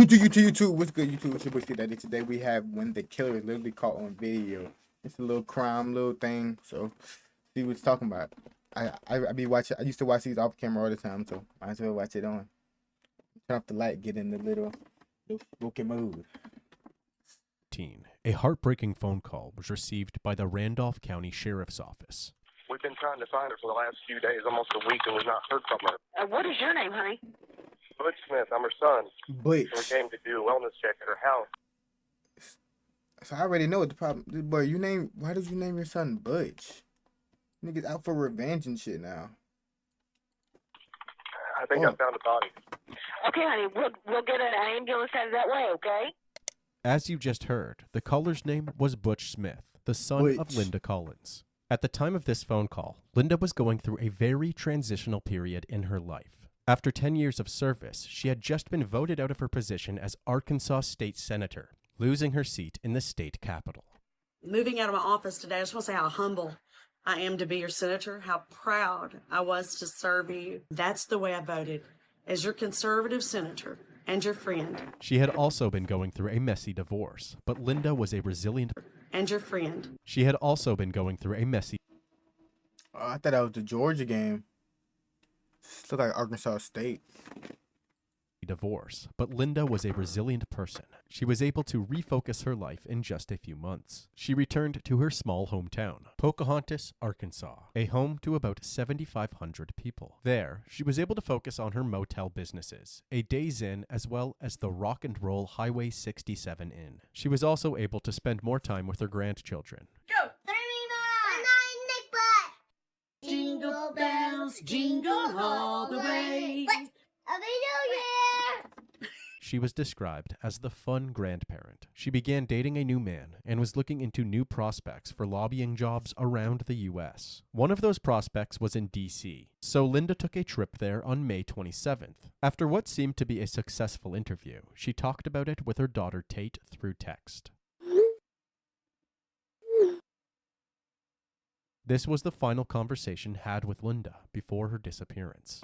YouTube. What's good, YouTube? It's your boy Steve. Today we have when the killer is literally caught on video. It's a little crime, little thing. So, see what it's talking about. I be watching. I used to watch these off camera all the time, so might as well watch it on. Turn off the light, get in the little spooky mood. A heartbreaking phone call was received by the Randolph County Sheriff's Office. We've been trying to find her for the last few days, almost a week, and we've not heard from her. What is your name, honey? Butch Smith, I'm her son. Butch. We came to do a wellness check at her house. So I already know what the problem. Boy, why did you name your son Butch? Niggas out for revenge and shit now. I think I found a body. Okay, honey, we'll get an ambulance out of that way, okay? As you just heard, the caller's name was Butch Smith, the son of Linda Collins. At the time of this phone call, Linda was going through a very transitional period in her life. After 10 years of service, she had just been voted out of her position as Arkansas State Senator, losing her seat in the state capitol. Moving out of my office today, I just want to say how humble I am to be your senator, how proud I was to serve you. That's the way I voted, as your conservative senator and your friend. She had also been going through a messy divorce, but Linda was a resilient... And your friend. She had also been going through a messy... I thought that was the Georgia game. It's like Arkansas State. Divorce, but Linda was a resilient person. She was able to refocus her life in just a few months. She returned to her small hometown, Pocahontas, Arkansas, a home to about 7,500 people. There, she was able to focus on her motel businesses, a Days Inn, as well as the Rock and Roll Highway 67 Inn. She was also able to spend more time with her grandchildren. Go! Jingle bells, jingle all the way. Happy New Year! She was described as the fun grandparent. She began dating a new man and was looking into new prospects for lobbying jobs around the U.S. One of those prospects was in D.C., so Linda took a trip there on May 27th. After what seemed to be a successful interview, she talked about it with her daughter Tate through text. This was the final conversation had with Linda before her disappearance.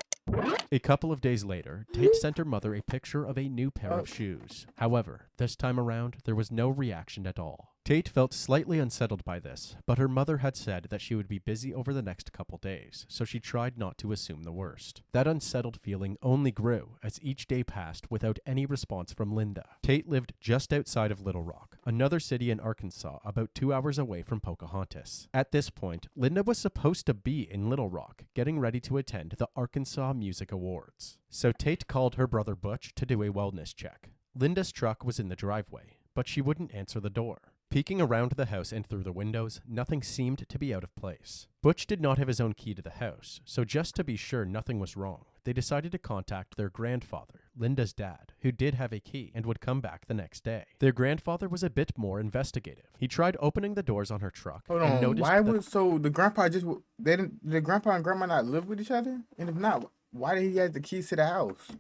A couple of days later, Tate sent her mother a picture of a new pair of shoes. However, this time around, there was no reaction at all. Tate felt slightly unsettled by this, but her mother had said that she would be busy over the next couple days, so she tried not to assume the worst. That unsettled feeling only grew as each day passed without any response from Linda. Tate lived just outside of Little Rock, another city in Arkansas about 2 hours away from Pocahontas. At this point, Linda was supposed to be in Little Rock, getting ready to attend the Arkansas Music Awards. So Tate called her brother Butch to do a wellness check. Linda's truck was in the driveway, but she wouldn't answer the door. Peeking around the house and through the windows, nothing seemed to be out of place. Butch did not have his own key to the house, so just to be sure nothing was wrong, they decided to contact their grandfather, Linda's dad, who did have a key and would come back the next day. Their grandfather was a bit more investigative. He tried opening the doors on her truck and noticed the grandpa did the grandpa and grandma not live with each other? And if not, why did he have the keys to the house?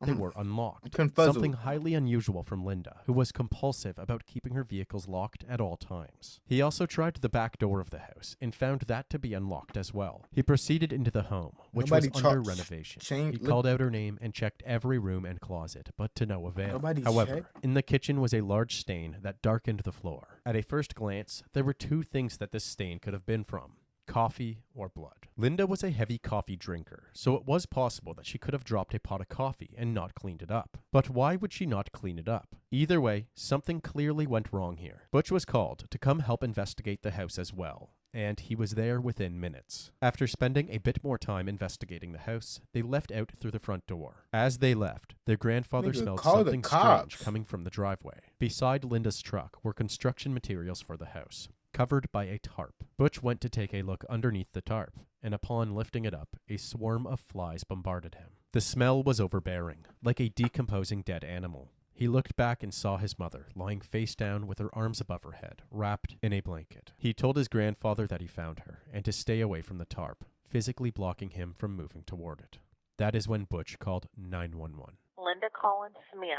They were unlocked. Confuzzled. Something highly unusual from Linda, who was compulsive about keeping her vehicles locked at all times. He also tried the back door of the house and found that to be unlocked as well. He proceeded into the home, which was under renovation. He called out her name and checked every room and closet, but to no avail. However, in the kitchen was a large stain that darkened the floor. At a first glance, there were two things that this stain could have been from: coffee or blood. Linda was a heavy coffee drinker, so it was possible that she could have dropped a pot of coffee and not cleaned it up. But why would she not clean it up? Either way, something clearly went wrong here. Butch was called to come help investigate the house as well, and he was there within minutes. After spending a bit more time investigating the house, they left out through the front door. As they left, their grandfather smelled something strange coming from the driveway. Beside Linda's truck were construction materials for the house, covered by a tarp. Butch went to take a look underneath the tarp, and upon lifting it up, a swarm of flies bombarded him. The smell was overbearing, like a decomposing dead animal. He looked back and saw his mother, lying face down with her arms above her head, wrapped in a blanket. He told his grandfather that he found her, and to stay away from the tarp, physically blocking him from moving toward it. That is when Butch called 911. Linda Collins Smith.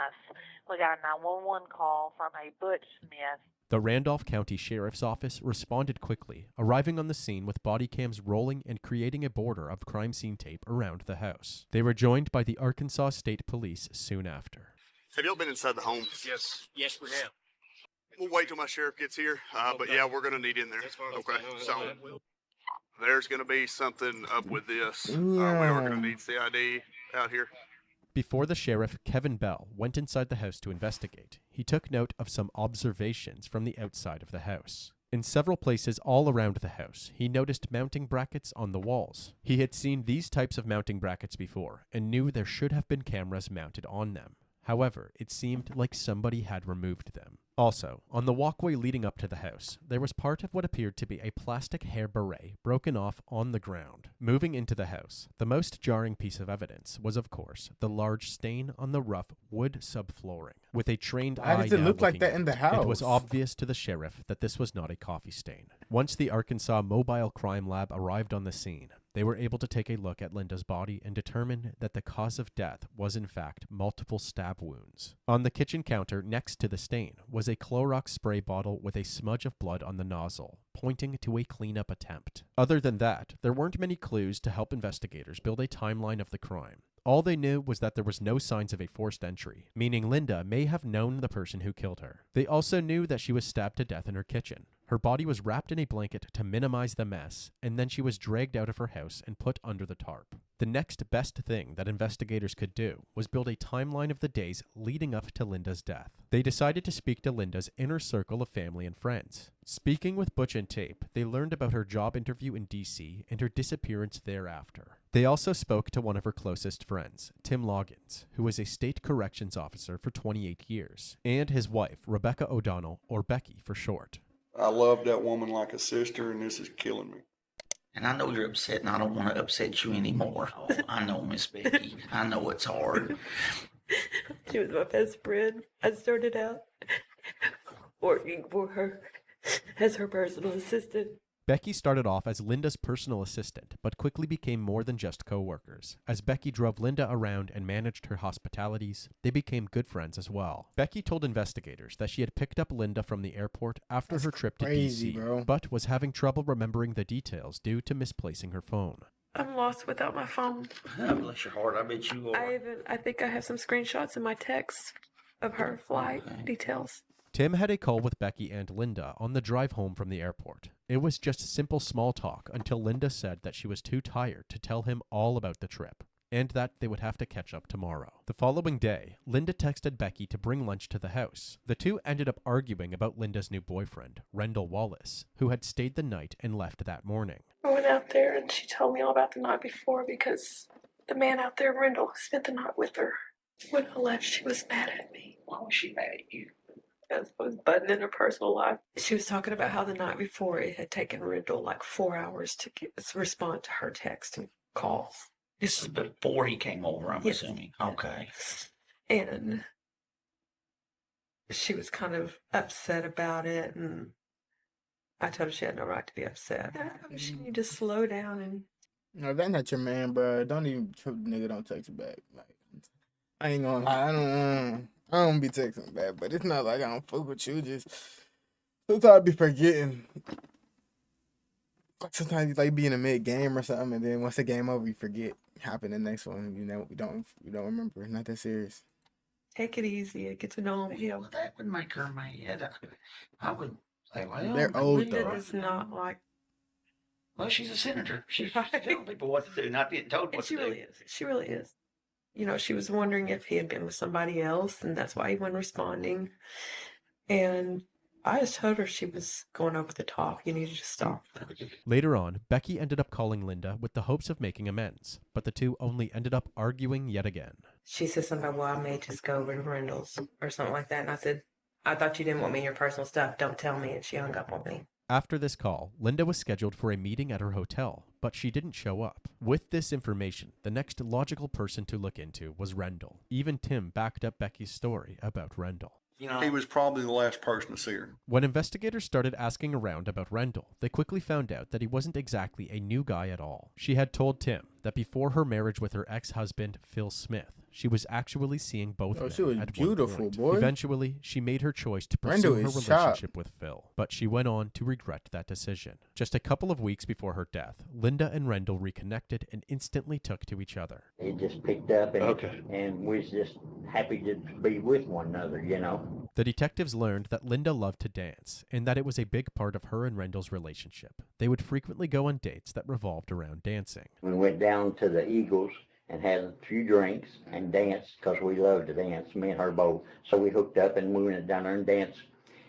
We got a 911 call from a Butch Smith. The Randolph County Sheriff's Office responded quickly, arriving on the scene with body cams rolling and creating a border of crime scene tape around the house. They were joined by the Arkansas State Police soon after. Have y'all been inside the home? Yes. Yes, we have. We'll wait till my sheriff gets here, but yeah, we're going to need in there. Okay, so there's going to be something up with this. We are going to need CID out here. Before the sheriff, Kevin Bell, went inside the house to investigate, he took note of some observations from the outside of the house. In several places all around the house, he noticed mounting brackets on the walls. He had seen these types of mounting brackets before and knew there should have been cameras mounted on them. However, it seemed like somebody had removed them. Also, on the walkway leading up to the house, there was part of what appeared to be a plastic hair beret broken off on the ground. Moving into the house, the most jarring piece of evidence was, of course, the large stain on the rough wood subflooring. With a trained eye Why does it now look like looking that in at the house? it was obvious to the sheriff that this was not a coffee stain. Once the Arkansas Mobile Crime Lab arrived on the scene, they were able to take a look at Linda's body and determine that the cause of death was in fact multiple stab wounds. On the kitchen counter next to the stain was a Clorox spray bottle with a smudge of blood on the nozzle, pointing to a cleanup attempt. Other than that, there weren't many clues to help investigators build a timeline of the crime. All they knew was that there was no signs of a forced entry, meaning Linda may have known the person who killed her. They also knew that she was stabbed to death in her kitchen. Her body was wrapped in a blanket to minimize the mess, and then she was dragged out of her house and put under the tarp. The next best thing that investigators could do was build a timeline of the days leading up to Linda's death. They decided to speak to Linda's inner circle of family and friends. Speaking with Butch and Tape, they learned about her job interview in D.C. and her disappearance thereafter. They also spoke to one of her closest friends, Tim Loggins, who was a state corrections officer for 28 years, and his wife, Rebecca O'Donnell, or Becky for short. I love that woman like a sister, and this is killing me. And I know you're upset, and I don't want to upset you anymore. Oh, I know, Miss Becky. I know it's hard. She was my best friend. I started out working for her as her personal assistant. Becky started off as Linda's personal assistant, but quickly became more than just co-workers. As Becky drove Linda around and managed her hospitalities, they became good friends as well. Becky told investigators that she had picked up Linda from the airport after her trip to D.C., but was having trouble remembering the details due to misplacing her phone. I'm lost without my phone. Oh, bless your heart, I bet you are. I think I have some screenshots in my text of her flight details. Tim had a call with Becky and Linda on the drive home from the airport. It was just simple small talk until Linda said that she was too tired to tell him all about the trip, and that they would have to catch up tomorrow. The following day, Linda texted Becky to bring lunch to the house. The two ended up arguing about Linda's new boyfriend, Rendell Wallace, who had stayed the night and left that morning. I went out there and she told me all about the night before because the man out there, Rendell, spent the night with her. When I left, she was mad at me. Why was she mad at you? I was butting in her personal life. She was talking about how the night before it had taken Rendell like 4 hours to respond to her text and calls. This is before he came over, I'm assuming. Okay. And she was kind of upset about it, and I told her she had no right to be upset. She needed to slow down and... No, that's not your man, bro. Don't even trip the nigga, don't text you back. Like, I ain't gonna lie, I don't be texting back, but it's not like I don't fuck with you. Just sometimes I be forgetting. Sometimes you like be in a mid game or something, and then once the game over, you forget. Hop in the next one, you know, we don't remember. Not that serious. Take it easy. Get to know him. Well, that would make her mad. I would say, well, they're old Linda though. is not like. Well, she's a senator. She's telling people what to do, not getting told what to do. Really is. She really is. You know, she was wondering if he had been with somebody else, and that's why he wasn't responding. And I just told her she was going over the top. You needed to stop. Later on, Becky ended up calling Linda with the hopes of making amends, but the two only ended up arguing yet again. She said something about, well, I may just go over to Rendell's or something like that. And I said, I thought you didn't want me in your personal stuff. Don't tell me. And she hung up on me. After this call, Linda was scheduled for a meeting at her hotel, but she didn't show up. With this information, the next logical person to look into was Rendell. Even Tim backed up Becky's story about Rendell. You know, he was probably the last person to see her. When investigators started asking around about Rendell, they quickly found out that he wasn't exactly a new guy at all. She had told Tim that before her marriage with her ex-husband, Phil Smith, she was actually seeing both men she was at beautiful, one point. boy. Eventually, she made her choice to pursue her is relationship with Phil, but she went on to regret that decision. Just a couple of weeks before her death, Linda and Rendell reconnected and instantly took to each other. It just picked up, and we was just happy to be with one another, you know. The detectives learned that Linda loved to dance, and that it was a big part of her and Rendell's relationship. They would frequently go on dates that revolved around dancing. We went down to the Eagles and had a few drinks and danced because we loved to dance, me and her both. So we hooked up and we went down there and danced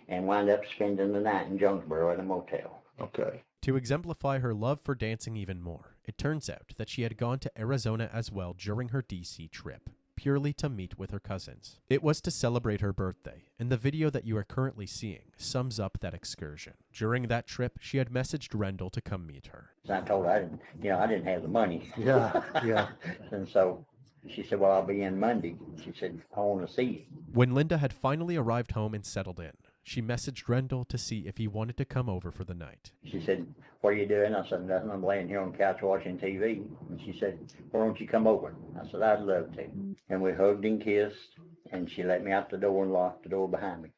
and wound up spending the night in Jonesboro at a motel. Okay. To exemplify her love for dancing even more, it turns out that she had gone to Arizona as well during her DC trip, purely to meet with her cousins. It was to celebrate her birthday, and the video that you are currently seeing sums up that excursion. During that trip, she had messaged Rendell to come meet her. I told her I didn't have the money. Yeah. And so she said, well, I'll be in Monday. She said, I want to see you. When Linda had finally arrived home and settled in, she messaged Rendell to see if he wanted to come over for the night. She said, what are you doing? I said, nothing. I'm laying here on the couch watching TV. And she said, why don't you come over? I said, I'd love to. And we hugged and kissed, and she let me out the door and locked the door behind me.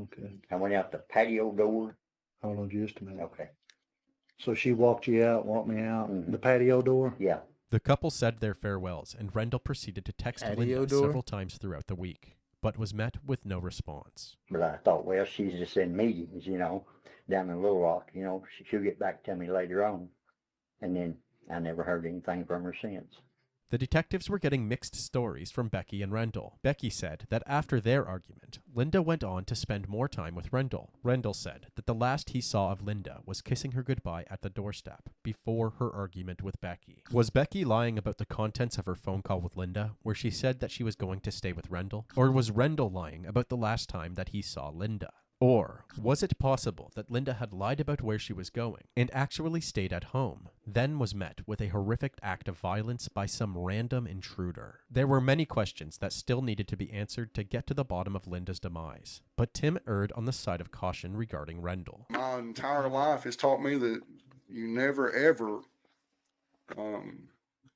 Okay. I went out the patio door. Hold on just a minute. Okay. So she walked me out, Mhm. the patio door? Yeah. The couple said their farewells, and Rendell proceeded to text Patio Linda door? several times throughout the week, but was met with no response. But I thought, well, she's just in meetings, you know, down in Little Rock, you know, she'll get back to me later on. And then I never heard anything from her since. The detectives were getting mixed stories from Becky and Rendell. Becky said that after their argument, Linda went on to spend more time with Rendell. Rendell said that the last he saw of Linda was kissing her goodbye at the doorstep before her argument with Becky. Was Becky lying about the contents of her phone call with Linda, where she said that she was going to stay with Rendell? Or was Rendell lying about the last time that he saw Linda? Or was it possible that Linda had lied about where she was going and actually stayed at home, then was met with a horrific act of violence by some random intruder? There were many questions that still needed to be answered to get to the bottom of Linda's demise, but Tim erred on the side of caution regarding Rendell. My entire life has taught me that you never, ever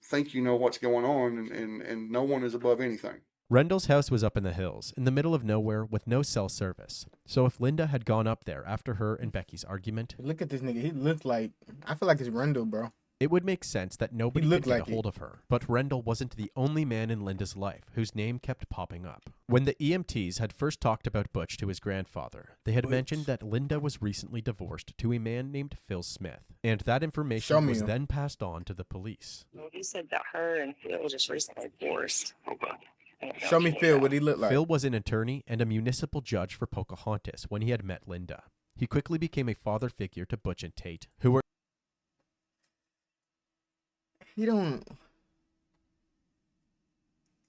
think you know what's going on, and no one is above anything. Rendell's house was up in the hills, in the middle of nowhere with no cell service. So if Linda had gone up there after her and Becky's argument... Look at this nigga. He looked like... I feel like it's Rendell, bro. It would make sense that nobody could get like a hold of her. But Rendell wasn't the only man in Linda's life whose name kept popping up. When the EMTs had first talked about Butch to his grandfather, they had mentioned that Linda was recently divorced to a man named Phil Smith. And that information was then passed on to the police. He said that her and Phil just recently divorced. Show me Phil, what he looked like. Phil was an attorney and a municipal judge for Pocahontas when he had met Linda. He quickly became a father figure to Butch and Tate, who were... He don't...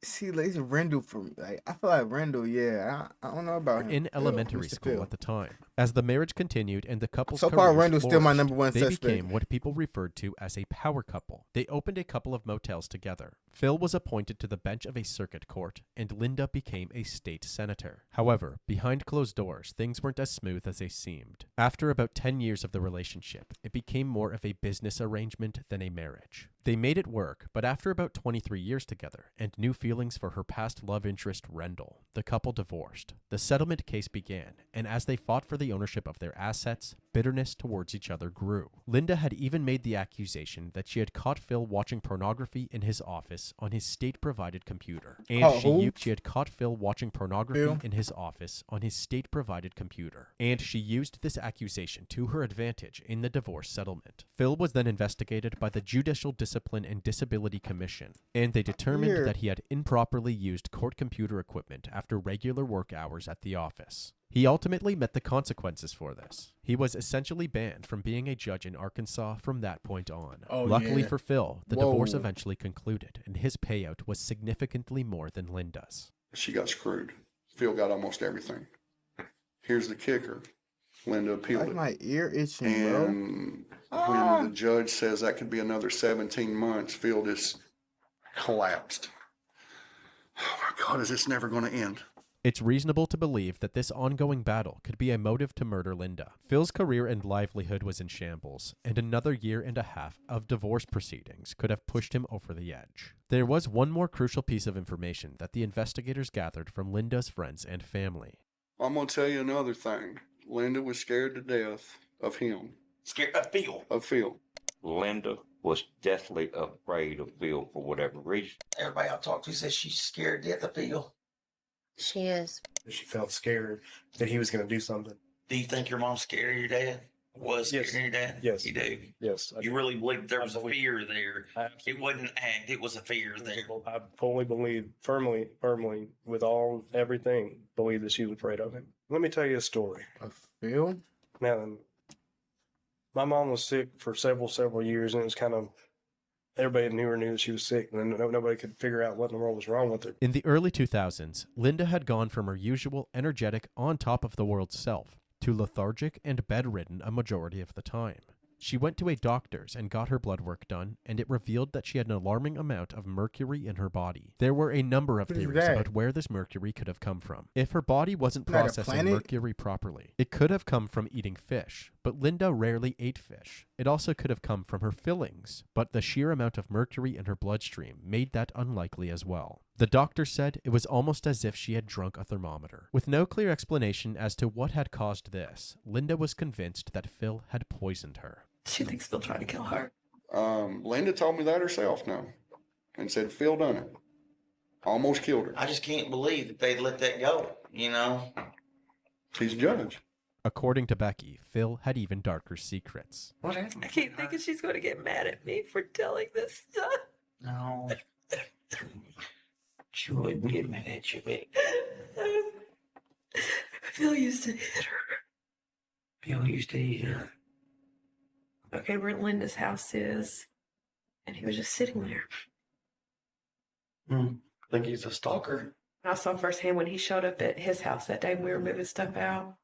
See, like, it's Rendell for me. Like, I feel like Rendell, yeah. I don't know about him. In elementary school at the time. As the marriage continued and the couple's so far, careers Rendell's still my number one they suspect. became what people referred to as a power couple. They opened a couple of motels together. Phil was appointed to the bench of a circuit court, and Linda became a state senator. However, behind closed doors, things weren't as smooth as they seemed. After about 10 years of the relationship, it became more of a business arrangement than a marriage. They made it work, but after about 23 years together, and new feelings for her past love interest Rendell, the couple divorced. The settlement case began, and as they fought for the ownership of their assets, bitterness towards each other grew. Linda had even made the accusation that she had caught Phil watching pornography in his office on his state-provided computer. And she had caught Phil watching pornography in his office on his state-provided computer. And she used this accusation to her advantage in the divorce settlement. Phil was then investigated by the Judicial Discipline and Disability Commission, and they determined that he had improperly used court computer equipment after regular work hours at the office. He ultimately met the consequences for this. He was essentially banned from being a judge in Arkansas from that point on. Luckily for Phil, the divorce eventually concluded, and his payout was significantly more than Linda's. She got screwed. Phil got almost everything. Here's the kicker. Linda appealed it. My ear itching, and when the judge says that could be another 17 months, Phil just collapsed. Oh my God, is this never going to end? It's reasonable to believe that this ongoing battle could be a motive to murder Linda. Phil's career and livelihood was in shambles, and another year and a half of divorce proceedings could have pushed him over the edge. There was one more crucial piece of information that the investigators gathered from Linda's friends and family. I'm going to tell you another thing. Linda was scared to death of him. Scared of Phil? Of Phil. Linda was deathly afraid of Phil for whatever reason. Everybody I talked to says she's scared to death of Phil. She is. She felt scared that he was going to do something. Do you think your mom's scared of your dad? Was scared Yes. of your dad? Yes. You do? Yes. I You do. really believe there was I a believe- fear there? It wasn't act, it was a fear there. I fully believe, firmly, with everything, believe that she was afraid of him. Let me tell you a story. Phil? Now, my mom was sick for several years, and it was kind of, everybody knew that she was sick, and then nobody could figure out what in the world was wrong with her. In the early 2000s, Linda had gone from her usual energetic, on top of the world self to lethargic and bedridden a majority of the time. She went to a doctor's and got her blood work done, and it revealed that she had an alarming amount of mercury in her body. There were a number of What is theories that? about where this mercury could have come from. If her body wasn't Isn't that a processing planet? mercury properly, it could have come from eating fish, but Linda rarely ate fish. It also could have come from her fillings, but the sheer amount of mercury in her bloodstream made that unlikely as well. The doctor said it was almost as if she had drunk a thermometer. With no clear explanation as to what had caused this, Linda was convinced that Phil had poisoned her. She thinks Phil tried to kill her. Linda told me that herself now and said Phil done it. Almost killed her. I just can't believe that they'd let that go, you know? He's judge. According to Becky, Phil had even darker secrets. What? I keep thinking she's going to get mad at me for telling this stuff. No. She wouldn't get mad at you, Beck. Phil used to hit her. Phil used to hit her. Okay, where Linda's house is, and he was just sitting there. Think he's a stalker? I saw firsthand when he showed up at his house that day when we were moving stuff out.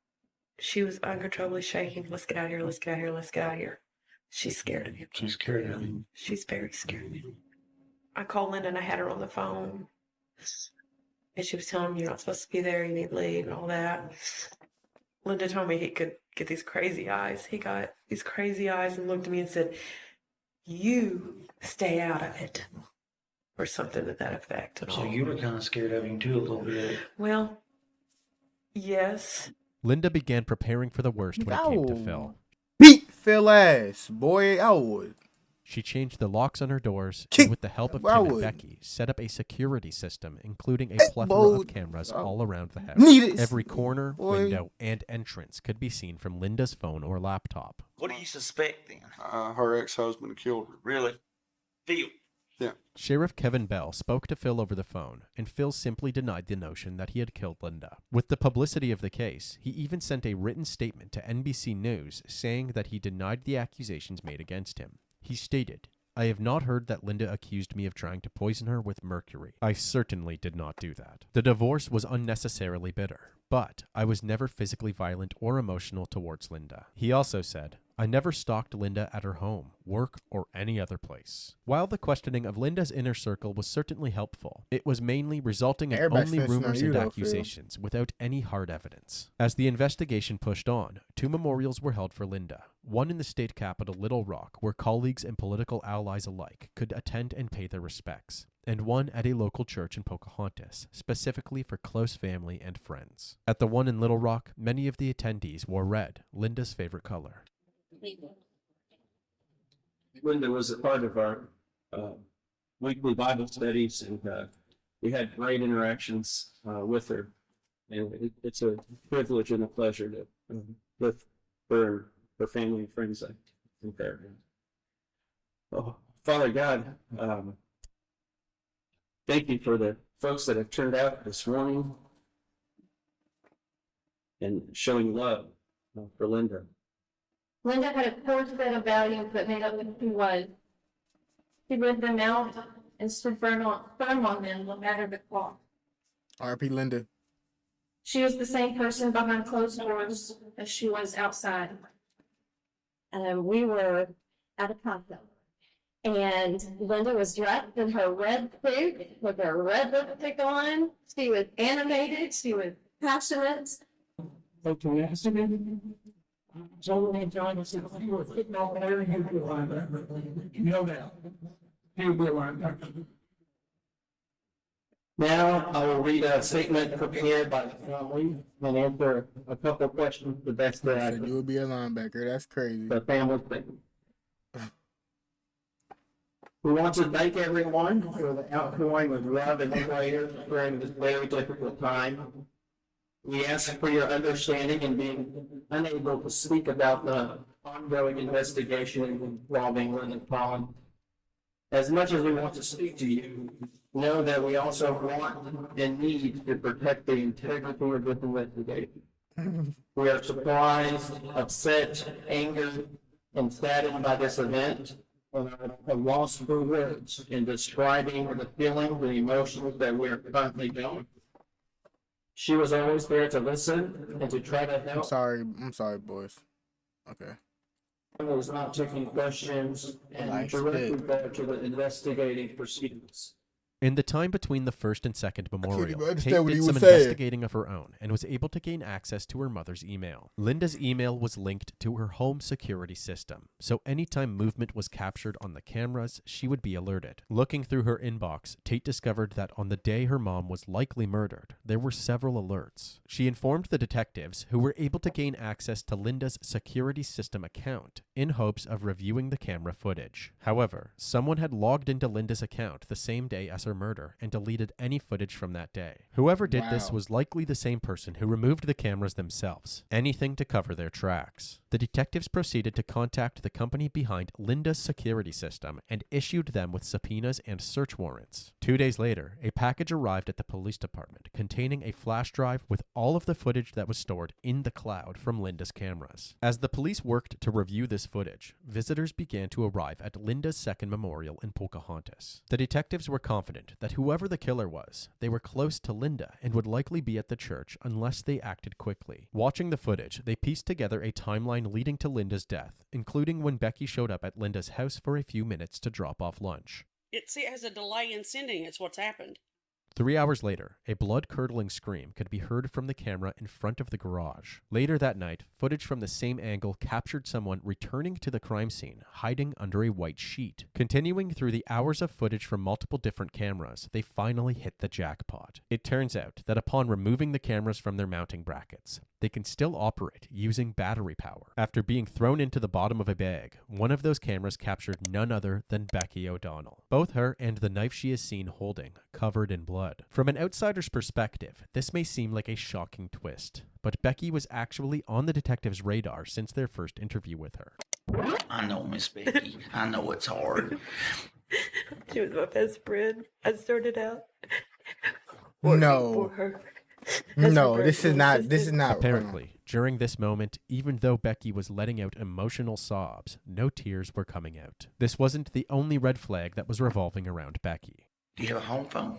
She was uncontrollably shaking. Let's get out of here, let's get out of here, let's get out of here. She's scared of him. She's scared of him. She's very scared of him. I called Linda and I had her on the phone. And she was telling me, you're not supposed to be there, you need to leave and all that. Linda told me he could get these crazy eyes. He got these crazy eyes and looked at me and said, you stay out of it. Or something to that effect. So you were kind of scared of him too a little bit. Well, yes. Linda began preparing for the worst when it came to Phil. Beat Phil ass, boy. I would. She changed the locks on her doors, Kick. and with the help of I Tim and would. Becky, set up a security system, including a plethora boy. of cameras all around the house. Need it. Every corner, Boy. window, and entrance could be seen from Linda's phone or laptop. What do you suspect then? Her ex-husband killed her. Really? Phil. Yeah. Sheriff Kevin Bell spoke to Phil over the phone, and Phil simply denied the notion that he had killed Linda. With the publicity of the case, he even sent a written statement to NBC News saying that he denied the accusations made against him. He stated, I have not heard that Linda accused me of trying to poison her with mercury. I certainly did not do that. The divorce was unnecessarily bitter, but I was never physically violent or emotional towards Linda. He also said, I never stalked Linda at her home, work, or any other place. While the questioning of Linda's inner circle was certainly helpful, it was mainly resulting in Everybody's only snitching on rumors you, and though, Phil. accusations without any hard evidence. As the investigation pushed on, 2 memorials were held for Linda. One in the state capital, Little Rock, where colleagues and political allies alike could attend and pay their respects, and one at a local church in Pocahontas, specifically for close family and friends. At the one in Little Rock, many of the attendees wore red, Linda's favorite color. Linda was a part of our weekly Bible studies, and we had great interactions with her. And it's a privilege and a pleasure to with her family and friends. I think there. Oh, Father God, thank you for the folks that have turned out this morning and showing love for Linda. Linda had a core set of values that made up who she was. She lived them out and stood firm on them no matter the cost. R.P. Linda. She was the same person behind closed doors as she was outside. We were at a concert, And Linda was dressed in her red suit with her red lipstick on. She was animated. She was passionate. Now I will read a statement prepared by the family and answer a couple of questions the best that I So can. you would be a linebacker. That's crazy. The family statement. We want to thank everyone for the outpouring of love and prayers during this very difficult time. We ask for your understanding in being unable to speak about the ongoing investigation involving Linda Collins. As much as we want to speak to you, know that we also want and need to protect the integrity of this investigation. We are surprised, upset, angered, and saddened by this event, and are at a loss for words in describing the feelings and emotions that we are currently going. She was always there to listen and to try to help. I'm sorry, boys. Okay. I was not taking questions and directly back to the investigating proceedings. In the time between the first and second memorial, even Kate understand what did he some was saying. investigating of her own and was able to gain access to her mother's email. Linda's email was linked to her home security system, so anytime movement was captured on the cameras, she would be alerted. Looking through her inbox, Tate discovered that on the day her mom was likely murdered, there were several alerts. She informed the detectives, who were able to gain access to Linda's security system account in hopes of reviewing the camera footage. However, someone had logged into Linda's account the same day as her murder and deleted any footage from that day. Whoever did this was likely the same person who removed the cameras themselves, anything to cover their tracks. The detectives proceeded to contact the company behind Linda's security system and issued them with subpoenas and search warrants. 2 days later, a package arrived at the police department containing a flash drive with all of the footage that was stored in the cloud from Linda's cameras. As the police worked to review this footage, visitors began to arrive at Linda's second memorial in Pocahontas. The detectives were confident that whoever the killer was, they were close to Linda and would likely be at the church unless they acted quickly. Watching the footage, they pieced together a timeline leading to Linda's death, including when Becky showed up at Linda's house for a few minutes to drop off lunch. It has a delay in sending. It's what's happened. 3 hours later, a blood-curdling scream could be heard from the camera in front of the garage. Later that night, footage from the same angle captured someone returning to the crime scene, hiding under a white sheet. Continuing through the hours of footage from multiple different cameras, they finally hit the jackpot. It turns out that upon removing the cameras from their mounting brackets, they can still operate using battery power. After being thrown into the bottom of a bag, one of those cameras captured none other than Becky O'Donnell. Both her and the knife she is seen holding, covered in blood. From an outsider's perspective, this may seem like a shocking twist, but Becky was actually on the detective's radar since their first interview with her. I know, Miss Becky. I know it's hard. She was my best friend. I started out. No. No, this is not. Apparently, during this moment, even though Becky was letting out emotional sobs, no tears were coming out. This wasn't the only red flag that was revolving around Becky. Do you have a home phone?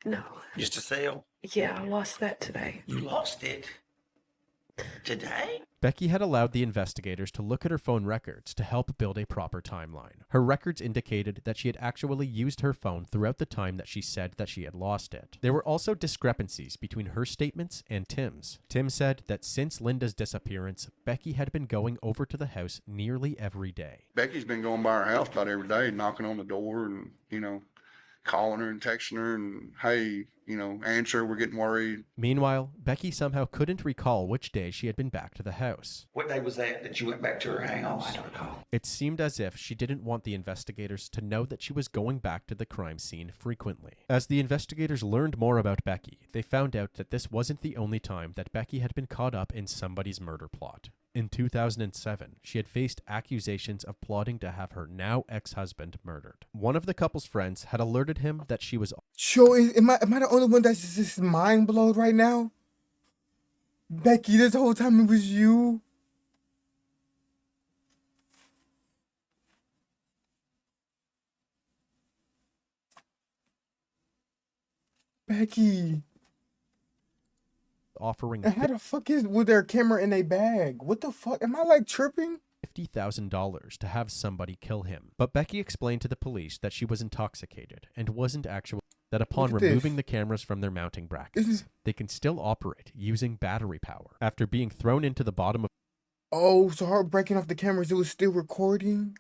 No. Just a cell? Yeah, I lost that today. You lost it? Today? Becky had allowed the investigators to look at her phone records to help build a proper timeline. Her records indicated that she had actually used her phone throughout the time that she said that she had lost it. There were also discrepancies between her statements and Tim's. Tim said that since Linda's disappearance, Becky had been going over to the house nearly every day. Becky's been going by her house about every day, knocking on the door and, calling her and texting her and, hey, answer, we're getting worried. Meanwhile, Becky somehow couldn't recall which day she had been back to the house. What day was that you went back to her house? I don't know. It seemed as if she didn't want the investigators to know that she was going back to the crime scene frequently. As the investigators learned more about Becky, they found out that this wasn't the only time that Becky had been caught up in somebody's murder plot. In 2007, she had faced accusations of plotting to have her now ex-husband murdered. One of the couple's friends had alerted him that she was... Am I the only one that's just mind blown right now? Becky, this whole time it was you? Becky. Offering and how the fuck was their camera in a bag? What the fuck? Am I tripping? $50,000 to have somebody kill him. But Becky explained to the police that she was intoxicated and wasn't actually that upon removing the cameras from their mounting brackets, they can still operate using battery power. After being thrown into the bottom of Oh, so her breaking off the cameras, it was still recording?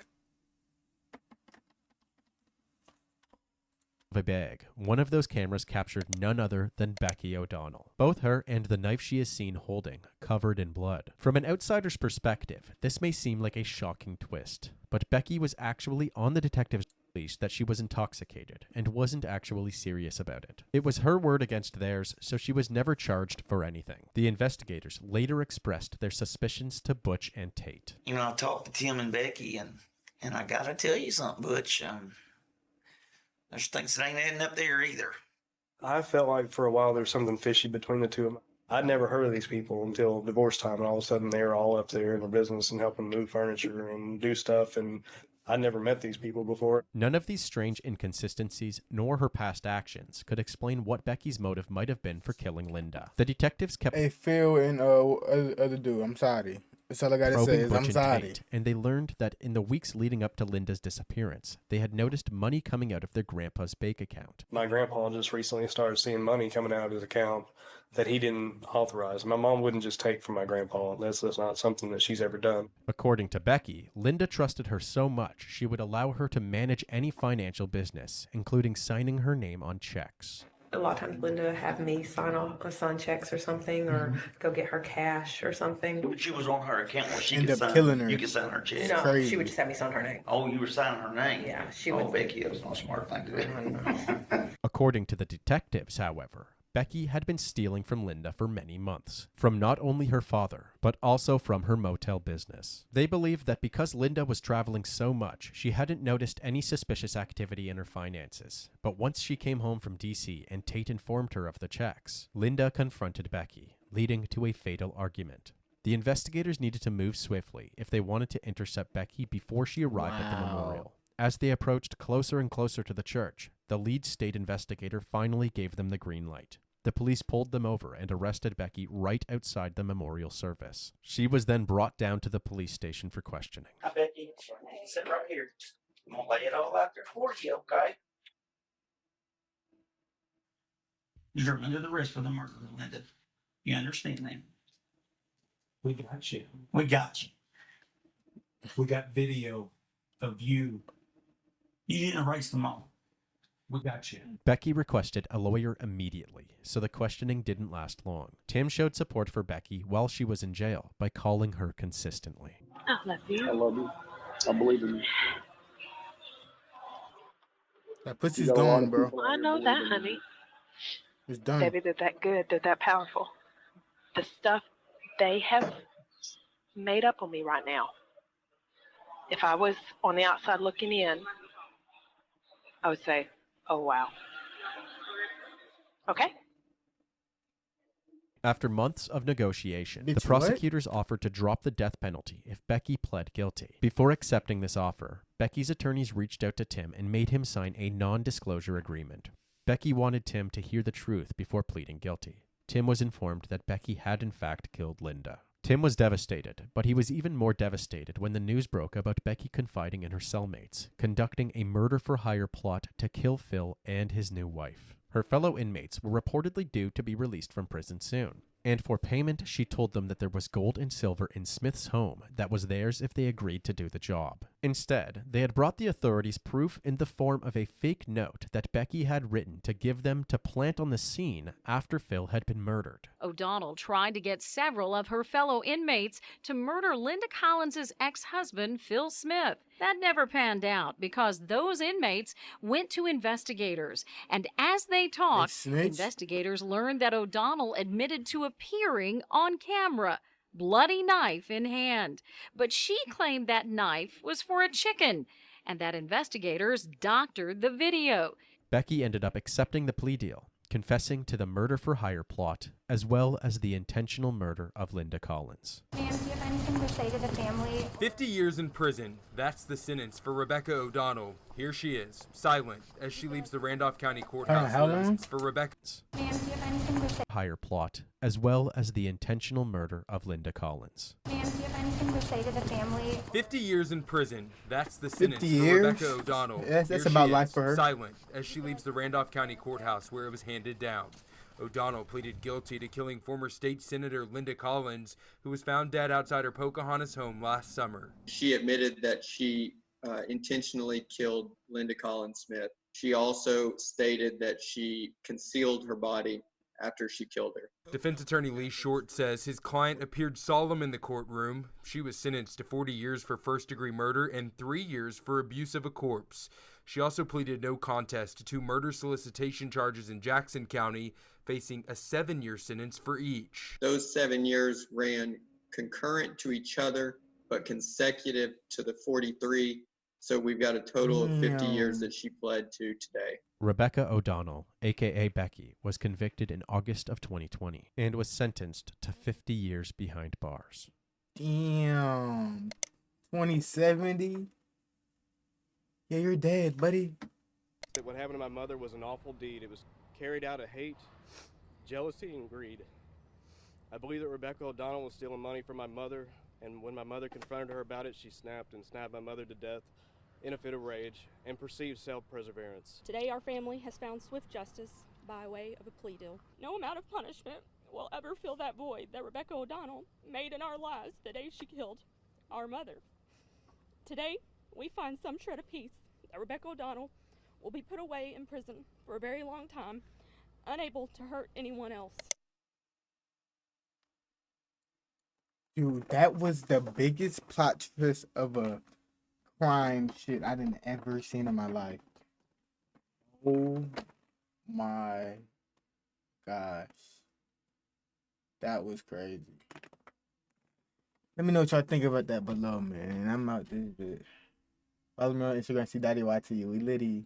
a bag, one of those cameras captured none other than Becky O'Donnell. Both her and the knife she is seen holding, covered in blood. From an outsider's perspective, this may seem like a shocking twist, but Becky was actually on the detective's leash that she was intoxicated and wasn't actually serious about it. It was her word against theirs, so she was never charged for anything. The investigators later expressed their suspicions to Butch and Tate. You know, I talked to Tim and Becky, and I gotta tell you something, Butch. There's things that ain't adding up there either. I felt like for a while there was something fishy between the two of them. I'd never heard of these people until divorce time, and all of a sudden they were all up there in their business and helping move furniture and do stuff, and I'd never met these people before. None of these strange inconsistencies, nor her past actions, could explain what Becky's motive might have been for killing Linda. The detectives kept Phil and other dude, I'm sorry. That's all I gotta say is I'm sorry. Tate, and they learned that in the weeks leading up to Linda's disappearance, they had noticed money coming out of their grandpa's bank account. My grandpa just recently started seeing money coming out of his account that he didn't authorize. My mom wouldn't just take from my grandpa. That's not something that she's ever done. According to Becky, Linda trusted her so much she would allow her to manage any financial business, including signing her name on checks. A lot of times Linda have me sign checks or something, or go get her cash or something. But she was on her account where she End could up sign. killing her. You could sign her check. No, Crazy. she would just have me sign her name. Oh, you were signing her name? Yeah, she Oh, would. Becky, that was not a smart thing to do. According to the detectives, however, Becky had been stealing from Linda for many months, from not only her father, but also from her motel business. They believed that because Linda was traveling so much, she hadn't noticed any suspicious activity in her finances. But once she came home from DC and Tate informed her of the checks, Linda confronted Becky, leading to a fatal argument. The investigators needed to move swiftly if they wanted to intercept Becky before she arrived at the memorial. As they approached closer and closer to the church, the lead state investigator finally gave them the green light. The police pulled them over and arrested Becky right outside the memorial service. She was then brought down to the police station for questioning. Hi, Becky. Sit right here. I'm going to lay it all out there for you, okay? You're under the risk for the murder, Linda. You understand that? We got you. We got you. We got video of you. You didn't erase them all. We got you. Becky requested a lawyer immediately, so the questioning didn't last long. Tim showed support for Becky while she was in jail by calling her consistently. I love you. I love you. I believe in you. That pussy's gone, bro. I know that, honey. It's done. Baby, they're that good. They're that powerful. The stuff they have made up on me right now. If I was on the outside looking in, I would say, oh, wow. Okay? After months of negotiation, the Bitch, prosecutors offered to drop the death penalty if Becky pled guilty. Before accepting this offer, Becky's attorneys reached out to Tim and made him sign a non-disclosure agreement. Becky wanted Tim to hear the truth before pleading guilty. Tim was informed that Becky had in fact killed Linda. Tim was devastated, but he was even more devastated when the news broke about Becky confiding in her cellmates, conducting a murder-for-hire plot to kill Phil and his new wife. Her fellow inmates were reportedly due to be released from prison soon, and for payment she told them that there was gold and silver in Smith's home that was theirs if they agreed to do the job. Instead, they had brought the authorities proof in the form of a fake note that Becky had written to give them to plant on the scene after Phil had been murdered. O'Donnell tried to get several of her fellow inmates to murder Linda Collins' ex-husband, Phil Smith. That never panned out because those inmates went to investigators, and as they talked, investigators learned that O'Donnell admitted to appearing on camera, bloody knife in hand. But she claimed that knife was for a chicken, and that investigators doctored the video. Becky ended up accepting the plea deal, confessing to the murder-for-hire plot as well as the intentional murder of Linda Collins. Ma'am, do you have anything to say to the family? 50 years in prison. That's the sentence for Rebecca O'Donnell. Here she is, silent, as she leaves the Randolph County Courthouse. How long? For Rebecca. Ma'am, do you have anything to say? Higher plot, as well as the intentional murder of Linda Collins. Ma'am, do you have anything to say to the family? 50 years in prison. That's the sentence 50 for years? Rebecca O'Donnell. That's Here about she life is, for her. silent, as she leaves the Randolph County Courthouse where it was handed down. O'Donnell pleaded guilty to killing former state senator Linda Collins, who was found dead outside her Pocahontas home last summer. She admitted that she intentionally killed Linda Collins Smith. She also stated that she concealed her body after she killed her. Defense attorney Lee Short says his client appeared solemn in the courtroom. She was sentenced to 40 years for first-degree murder and 3 years for abuse of a corpse. She also pleaded no contest to 2 murder solicitation charges in Jackson County, facing a 7-year sentence for each. Those 7 years ran concurrent to each other, but consecutive to the 43. So we've got a total of 50 years that she pled to today. Rebecca O'Donnell, aka Becky, was convicted in August of 2020 and was sentenced to 50 years behind bars. Damn. 2070? Yeah, you're dead, buddy. What happened to my mother was an awful deed. It was carried out of hate, jealousy, and greed. I believe that Rebecca O'Donnell was stealing money from my mother, and when my mother confronted her about it, she snapped and stabbed my mother to death in a fit of rage and perceived self-perseverance. Today, our family has found swift justice by way of a plea deal. No amount of punishment will ever fill that void that Rebecca O'Donnell made in our lives the day she killed our mother. Today, we find some shred of peace that Rebecca O'Donnell will be put away in prison for a very long time, unable to hurt anyone else. Dude, that was the biggest plot twist of a crime shit I didn't ever seen in my life. Oh my gosh. That was crazy. Let me know what y'all think about that below, man. I'm out this bit. Follow me on Instagram, CDaddyYT. We litty.